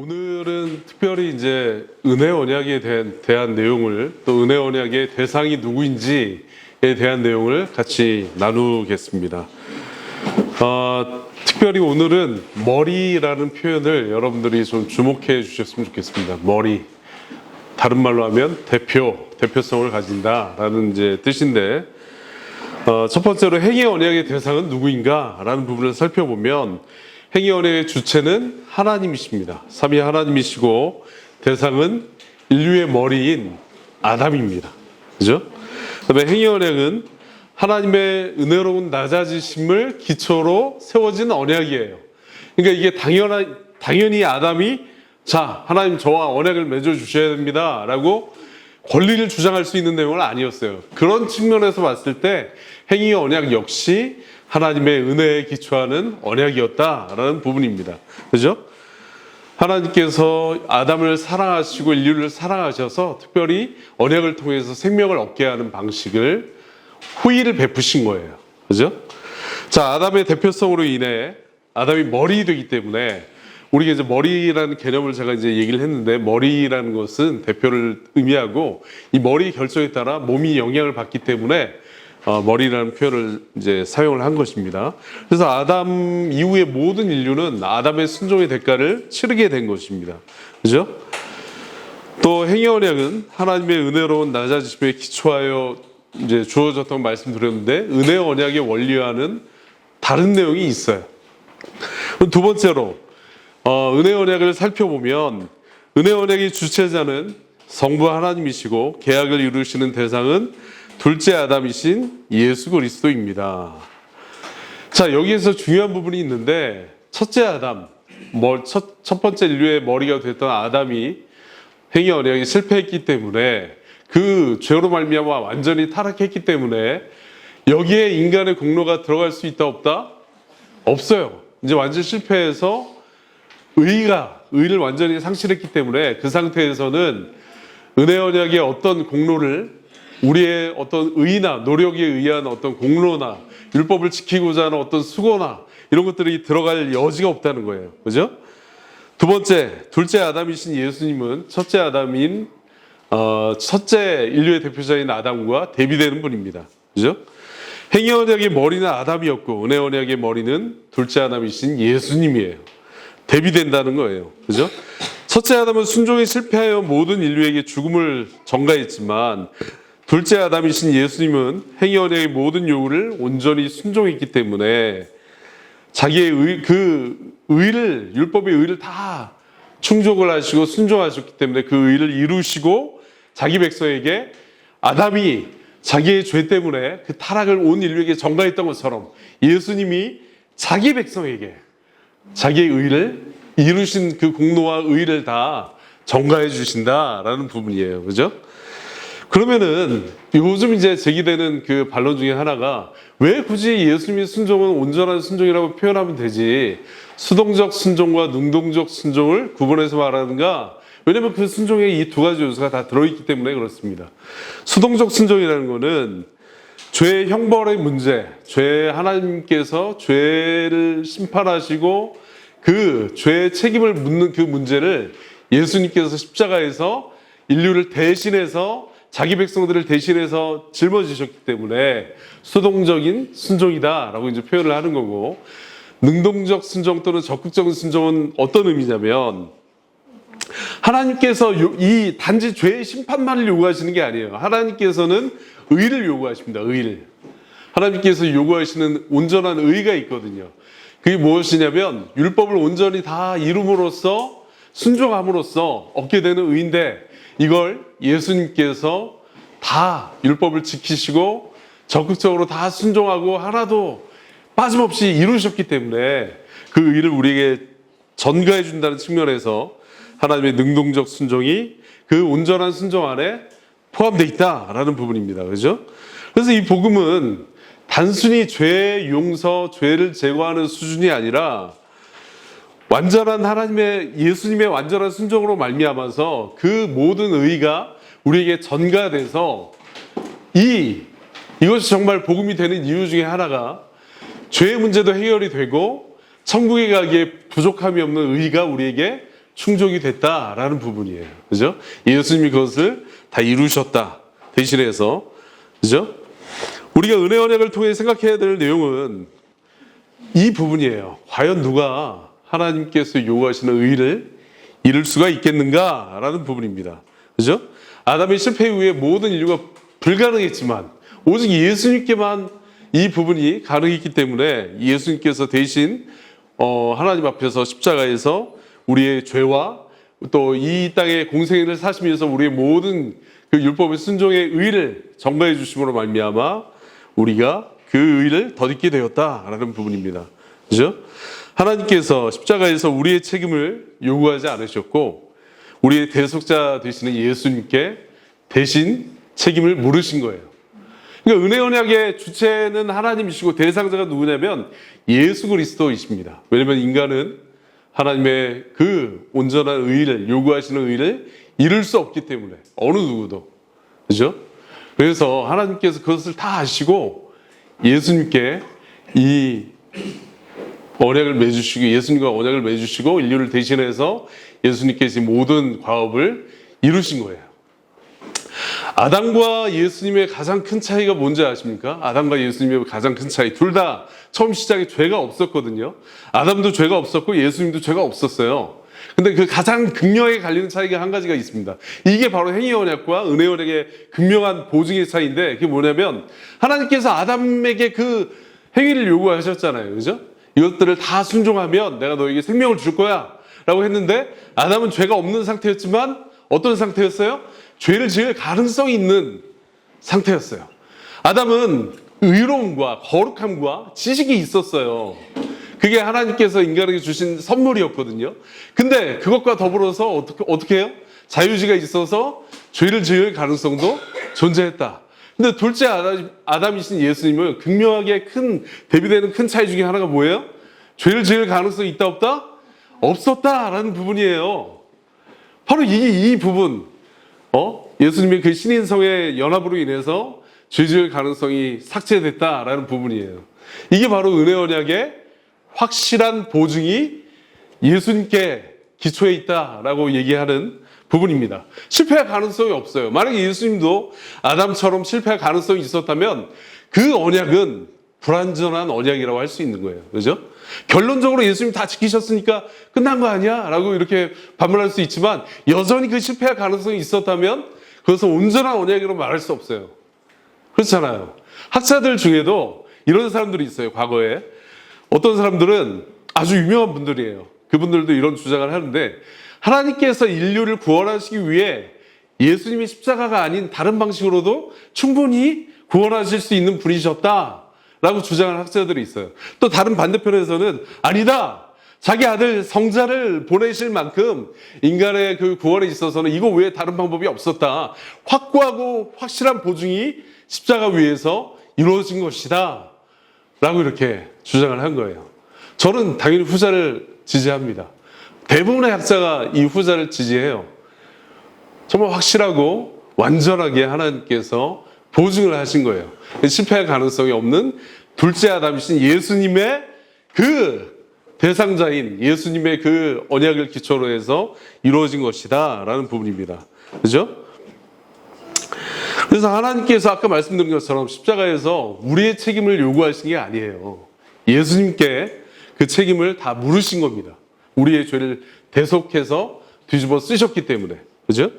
오늘은 특별히 이제 은혜 언약에 대한 내용을, 또 은혜 언약의 대상이 누구인지에 대한 내용을 같이 나누겠습니다. 특별히 오늘은 머리라는 표현을 여러분들이 좀 주목해 주셨으면 좋겠습니다. 머리. 다른 말로 하면 대표성을 가진다라는 이제 뜻인데, 첫 번째로 행위 언약의 대상은 누구인가라는 부분을 살펴보면 행위 언약의 주체는 하나님이십니다. 삼위 하나님이시고 대상은 인류의 머리인 아담입니다. 그죠? 그다음에 행위 언약은 하나님의 은혜로운 낮아지심을 기초로 세워진 언약이에요. 그러니까 이게 당연히 아담이 자, 하나님 저와 언약을 맺어 주셔야 됩니다 라고 권리를 주장할 수 있는 내용은 아니었어요. 그런 측면에서 봤을 때 행위 언약 역시 하나님의 은혜에 기초하는 언약이었다라는 부분입니다. 그죠? 하나님께서 아담을 사랑하시고 인류를 사랑하셔서 특별히 언약을 통해서 생명을 얻게 하는 방식을 호의를 베푸신 거예요. 그죠? 자, 아담의 대표성으로 인해 아담이 머리 되기 때문에 우리가 이제 머리라는 개념을 제가 이제 얘기를 했는데, 머리라는 것은 대표를 의미하고 이 머리 결정에 따라 몸이 영향을 받기 때문에 머리라는 표현을 이제 사용을 한 것입니다. 그래서 아담 이후의 모든 인류는 아담의 순종의 대가를 치르게 된 것입니다. 그죠? 또 행위 언약은 하나님의 은혜로운 낮아지심에 기초하여 이제 주어졌다고 말씀드렸는데, 은혜 언약의 원리와는 다른 내용이 있어요. 두 번째로 은혜 언약을 살펴보면 은혜 언약의 주체자는 성부 하나님이시고 계약을 이루시는 대상은 둘째 아담이신 예수 그리스도입니다. 자, 여기에서 중요한 부분이 있는데, 첫째 아담, 첫 번째 인류의 머리가 됐던 아담이 행위 언약에 실패했기 때문에, 그 죄로 말미암아 완전히 타락했기 때문에 여기에 인간의 공로가 들어갈 수 있다 없다? 없어요. 이제 완전 실패해서 의를 완전히 상실했기 때문에 그 상태에서는 은혜 언약의 어떤 공로를, 우리의 어떤 의나 노력에 의한 어떤 공로나 율법을 지키고자 하는 어떤 수고나 이런 것들이 들어갈 여지가 없다는 거예요. 그죠? 두 번째, 둘째 아담이신 예수님은 첫째 인류의 대표자인 아담과 대비되는 분입니다. 그죠? 행위 언약의 머리는 아담이었고 은혜 언약의 머리는 둘째 아담이신 예수님이에요. 대비된다는 거예요. 그죠? 첫째 아담은 순종에 실패하여 모든 인류에게 죽음을 전가했지만, 둘째 아담이신 예수님은 행위 언약의 모든 요구를 온전히 순종했기 때문에 자기의 율법의 의를 다 충족을 하시고 순종하셨기 때문에 그 의를 이루시고 자기 백성에게 아담이 자기의 죄 때문에 그 타락을 온 인류에게 전가했던 것처럼 예수님이 자기 백성에게 자기의 의를 이루신 그 공로와 의를 다 전가해 주신다라는 부분이에요. 그죠? 그러면은 요즘 이제 제기되는 그 반론 중에 하나가, 왜 굳이 예수님의 순종은 온전한 순종이라고 표현하면 되지 수동적 순종과 능동적 순종을 구분해서 말하는가? 왜냐면 그 순종에 이 두 가지 요소가 다 들어있기 때문에 그렇습니다. 수동적 순종이라는 거는 죄의 형벌의 문제, 하나님께서 죄를 심판하시고 그 죄의 책임을 묻는 그 문제를 예수님께서 십자가에서 인류를 대신해서, 자기 백성들을 대신해서 짊어지셨기 때문에 수동적인 순종이다라고 이제 표현을 하는 거고, 능동적 순종 또는 적극적인 순종은 어떤 의미냐면, 하나님께서 이 단지 죄의 심판만을 요구하시는 게 아니에요. 하나님께서는 의를 요구하십니다. 의를. 하나님께서 요구하시는 온전한 의가 있거든요. 그게 무엇이냐면 율법을 온전히 다 이룸으로써, 순종함으로써 얻게 되는 의인데, 이걸 예수님께서 다 율법을 지키시고 적극적으로 다 순종하고 하나도 빠짐없이 이루셨기 때문에 그 의를 우리에게 전가해 준다는 측면에서 하나님의 능동적 순종이 그 온전한 순종 안에 포함되어 있다라는 부분입니다. 그죠? 그래서 이 복음은 단순히 죄의 용서, 죄를 제거하는 수준이 아니라 완전한 예수님의 완전한 순종으로 말미암아서 그 모든 의가 우리에게 전가돼서 이것이 정말 복음이 되는 이유 중에 하나가, 죄의 문제도 해결이 되고 천국에 가기에 부족함이 없는 의가 우리에게 충족이 됐다라는 부분이에요. 그죠? 예수님이 그것을 다 이루셨다. 대신해서. 그죠? 우리가 은혜 언약을 통해 생각해야 될 내용은 이 부분이에요. 과연 누가 하나님께서 요구하시는 의를 이룰 수가 있겠는가라는 부분입니다. 그죠? 아담의 실패 이후에 모든 인류가 불가능했지만 오직 예수님께만 이 부분이 가능했기 때문에 예수님께서 대신 하나님 앞에서 십자가에서 우리의 죄와 또 이 땅의 공생애를 사시면서 우리의 모든 그 율법의 순종의 의를 전가해 주심으로 말미암아 우리가 그 의를 덧입게 되었다라는 부분입니다. 그죠? 하나님께서 십자가에서 우리의 책임을 요구하지 않으셨고 우리의 대속자 되시는 예수님께 대신 책임을 물으신 거예요. 그러니까 은혜 언약의 주체는 하나님이시고 대상자가 누구냐면 예수 그리스도이십니다. 왜냐하면 인간은 하나님의 그 온전한 의를 요구하시는 의를 이룰 수 없기 때문에 어느 누구도. 그죠? 그래서 하나님께서 그것을 다 아시고 예수님께 이 언약을 맺으시고 예수님과 언약을 맺으시고 인류를 대신해서 예수님께서 모든 과업을 이루신 거예요. 아담과 예수님의 가장 큰 차이가 뭔지 아십니까? 아담과 예수님의 가장 큰 차이. 둘 다 처음 시작에 죄가 없었거든요. 아담도 죄가 없었고 예수님도 죄가 없었어요. 근데 그 가장 극명하게 갈리는 차이가 한 가지가 있습니다. 이게 바로 행위 언약과 은혜 언약의 극명한 보증의 차이인데 그게 뭐냐면 하나님께서 아담에게 그 행위를 요구하셨잖아요. 그죠? 이것들을 다 순종하면 내가 너에게 생명을 줄 거야 라고 했는데 아담은 죄가 없는 상태였지만 어떤 상태였어요? 죄를 지을 가능성이 있는 상태였어요. 아담은 의로움과 거룩함과 지식이 있었어요. 그게 하나님께서 인간에게 주신 선물이었거든요. 근데 그것과 더불어서 어떻게 해요? 자유지가 있어서 죄를 지을 가능성도 존재했다. 근데 둘째 아담이신 예수님은 극명하게 대비되는 큰 차이 중에 하나가 뭐예요? 죄를 지을 가능성이 있다 없다? 없었다라는 부분이에요. 바로 이 부분. 예수님의 그 신인성의 연합으로 인해서 죄 지을 가능성이 삭제됐다라는 부분이에요. 이게 바로 은혜 언약의 확실한 보증이 예수님께 기초에 있다라고 얘기하는 부분입니다. 실패할 가능성이 없어요. 만약에 예수님도 아담처럼 실패할 가능성이 있었다면 그 언약은 불완전한 언약이라고 할 수 있는 거예요. 그죠? 결론적으로 예수님 다 지키셨으니까 끝난 거 아니야? 라고 이렇게 반문할 수 있지만 여전히 그 실패할 가능성이 있었다면 그것은 온전한 언약이라고 말할 수 없어요. 그렇잖아요. 학자들 중에도 이런 사람들이 있어요. 과거에. 어떤 사람들은 아주 유명한 분들이에요. 그분들도 이런 주장을 하는데 하나님께서 인류를 구원하시기 위해 예수님이 십자가가 아닌 다른 방식으로도 충분히 구원하실 수 있는 분이셨다 라고 주장하는 학자들이 있어요. 또 다른 반대편에서는 아니다. 자기 아들 성자를 보내실 만큼 인간의 그 구원에 있어서는 이거 외에 다른 방법이 없었다. 확고하고 확실한 보증이 십자가 위에서 이루어진 것이다. 라고 이렇게 주장을 한 거예요. 저는 당연히 후자를 지지합니다. 대부분의 학자가 이 후자를 지지해요. 정말 확실하고 완전하게 하나님께서 보증을 하신 거예요. 실패할 가능성이 없는 둘째 아담이신 예수님의 그 대상자인 예수님의 그 언약을 기초로 해서 이루어진 것이다 라는 부분입니다. 그죠? 그래서 하나님께서 아까 말씀드린 것처럼 십자가에서 우리의 책임을 요구하신 게 아니에요. 예수님께 그 책임을 다 물으신 겁니다. 우리의 죄를 대속해서 뒤집어 쓰셨기 때문에. 그죠?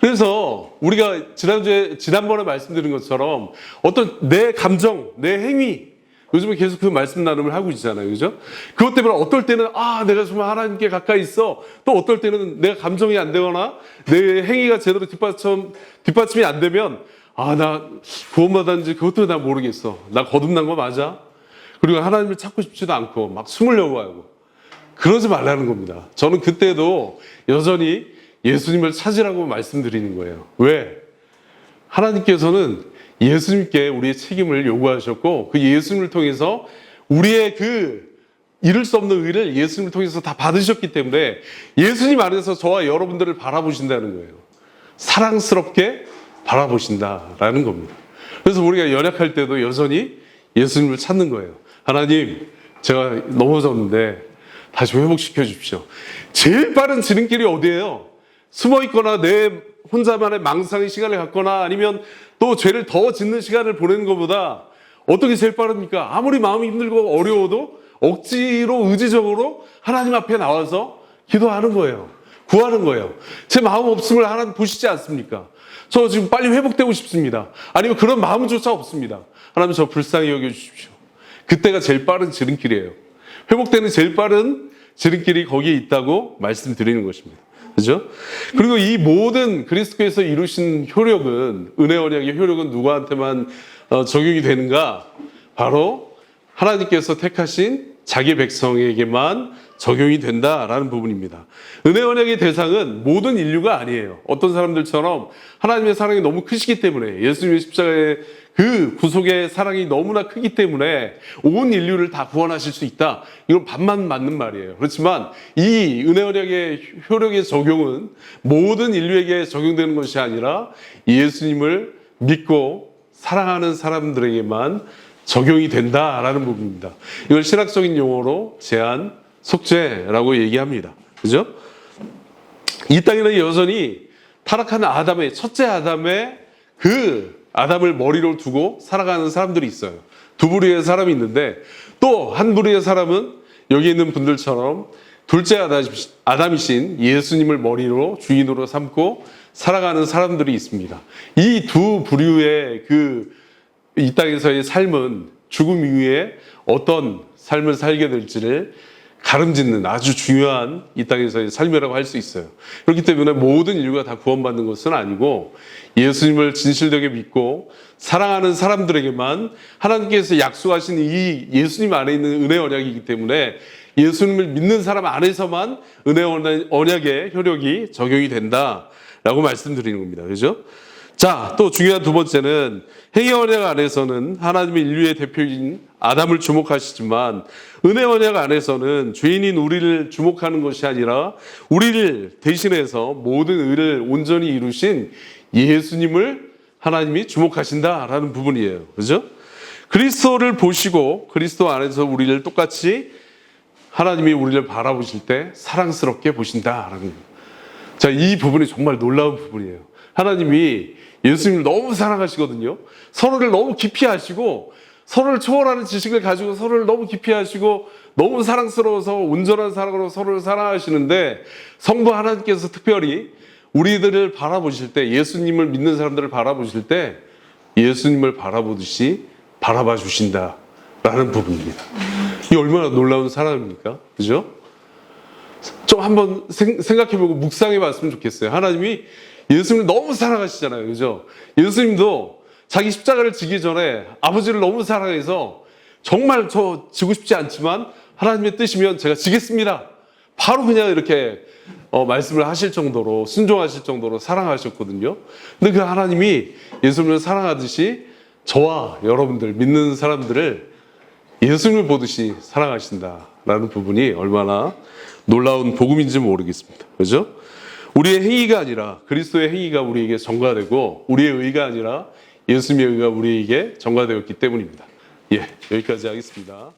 그래서 우리가 지난번에 말씀드린 것처럼 어떤 내 감정, 내 행위, 요즘에 계속 그 말씀 나눔을 하고 있잖아요. 그죠? 그것 때문에 어떨 때는 내가 정말 하나님께 가까이 있어. 또 어떨 때는 내가 감정이 안 되거나 내 행위가 제대로 뒷받침이 안 되면 나 구원받았는지 그것도 나 모르겠어. 나 거듭난 거 맞아? 그리고 하나님을 찾고 싶지도 않고 막 숨으려고 하고. 그러지 말라는 겁니다. 저는 그때도 여전히 예수님을 찾으라고 말씀드리는 거예요. 왜? 하나님께서는 예수님께 우리의 책임을 요구하셨고 그 예수님을 통해서 우리의 그 이룰 수 없는 의를 예수님을 통해서 다 받으셨기 때문에 예수님 안에서 저와 여러분들을 바라보신다는 거예요. 사랑스럽게 바라보신다라는 겁니다. 그래서 우리가 연약할 때도 여전히 예수님을 찾는 거예요. 하나님, 제가 넘어졌는데 다시 회복시켜 주십시오. 제일 빠른 지름길이 어디예요? 숨어 있거나 내 혼자만의 망상의 시간을 갖거나 아니면 또 죄를 더 짓는 시간을 보내는 것보다 어떻게 제일 빠릅니까? 아무리 마음이 힘들고 어려워도 억지로 의지적으로 하나님 앞에 나와서 기도하는 거예요. 구하는 거예요. 제 마음 없음을 하나님 보시지 않습니까? 저 지금 빨리 회복되고 싶습니다. 아니면 그런 마음조차 없습니다. 하나님 저 불쌍히 여겨주십시오. 그때가 제일 빠른 지름길이에요. 회복되는 제일 빠른 지름길이 거기에 있다고 말씀드리는 것입니다. 그죠? 그리고 이 모든 그리스도께서 이루신 효력은, 은혜 언약의 효력은 누구한테만 적용이 되는가? 바로 하나님께서 택하신 자기 백성에게만 적용이 된다라는 부분입니다. 은혜 언약의 대상은 모든 인류가 아니에요. 어떤 사람들처럼 하나님의 사랑이 너무 크시기 때문에, 예수님의 십자가의 그 구속의 사랑이 너무나 크기 때문에 온 인류를 다 구원하실 수 있다. 이건 반만 맞는 말이에요. 그렇지만 이 은혜 언약의 효력의 적용은 모든 인류에게 적용되는 것이 아니라 예수님을 믿고 사랑하는 사람들에게만 적용이 된다라는 부분입니다. 이걸 신학적인 용어로 제한 속죄라고 얘기합니다. 그죠? 이 땅에는 여전히 타락한 아담의, 첫째 아담의 그 아담을 머리로 두고 살아가는 사람들이 있어요. 두 부류의 사람이 있는데 또 한 부류의 사람은 여기 있는 분들처럼 둘째 아담이신 예수님을 머리로 주인으로 삼고 살아가는 사람들이 있습니다. 이 두 부류의 이 땅에서의 삶은 죽음 이후에 어떤 삶을 살게 될지를 가름짓는 아주 중요한 이 땅에서의 삶이라고 할 수 있어요. 그렇기 때문에 모든 인류가 다 구원받는 것은 아니고 예수님을 진실되게 믿고 사랑하는 사람들에게만 하나님께서 약속하신 이 예수님 안에 있는 은혜 언약이기 때문에 예수님을 믿는 사람 안에서만 은혜 언약의 효력이 적용이 된다라고 말씀드리는 겁니다. 그죠? 자, 또 중요한 두 번째는 행위 언약 안에서는 하나님의 인류의 대표인 아담을 주목하시지만 은혜 언약 안에서는 죄인인 우리를 주목하는 것이 아니라 우리를 대신해서 모든 의를 온전히 이루신 예수님을 하나님이 주목하신다라는 부분이에요. 그죠? 그리스도를 보시고 그리스도 안에서 우리를 똑같이 하나님이 우리를 바라보실 때 사랑스럽게 보신다라는 거예요. 자, 이 부분이 정말 놀라운 부분이에요. 하나님이 예수님을 너무 사랑하시거든요. 서로를 너무 깊이 아시고 서로를 초월하는 지식을 가지고 서로를 너무 깊이 아시고 너무 사랑스러워서 온전한 사랑으로 서로를 사랑하시는데 성부 하나님께서 특별히 우리들을 바라보실 때, 예수님을 믿는 사람들을 바라보실 때 예수님을 바라보듯이 바라봐 주신다라는 부분입니다. 이게 얼마나 놀라운 사랑입니까? 그죠? 좀 한번 생각해보고 묵상해봤으면 좋겠어요. 하나님이 예수님을 너무 사랑하시잖아요. 그죠? 예수님도 자기 십자가를 지기 전에 아버지를 너무 사랑해서 정말 저 지고 싶지 않지만 하나님의 뜻이면 제가 지겠습니다. 바로 그냥 이렇게 말씀을 하실 정도로, 순종하실 정도로 사랑하셨거든요. 근데 그 하나님이 예수님을 사랑하듯이 저와 여러분들 믿는 사람들을 예수님을 보듯이 사랑하신다라는 부분이 얼마나 놀라운 복음인지 모르겠습니다. 그죠? 우리의 행위가 아니라 그리스도의 행위가 우리에게 전가되고 우리의 의가 아니라 예수님의 의가 우리에게 전가되었기 때문입니다. 예, 여기까지 하겠습니다.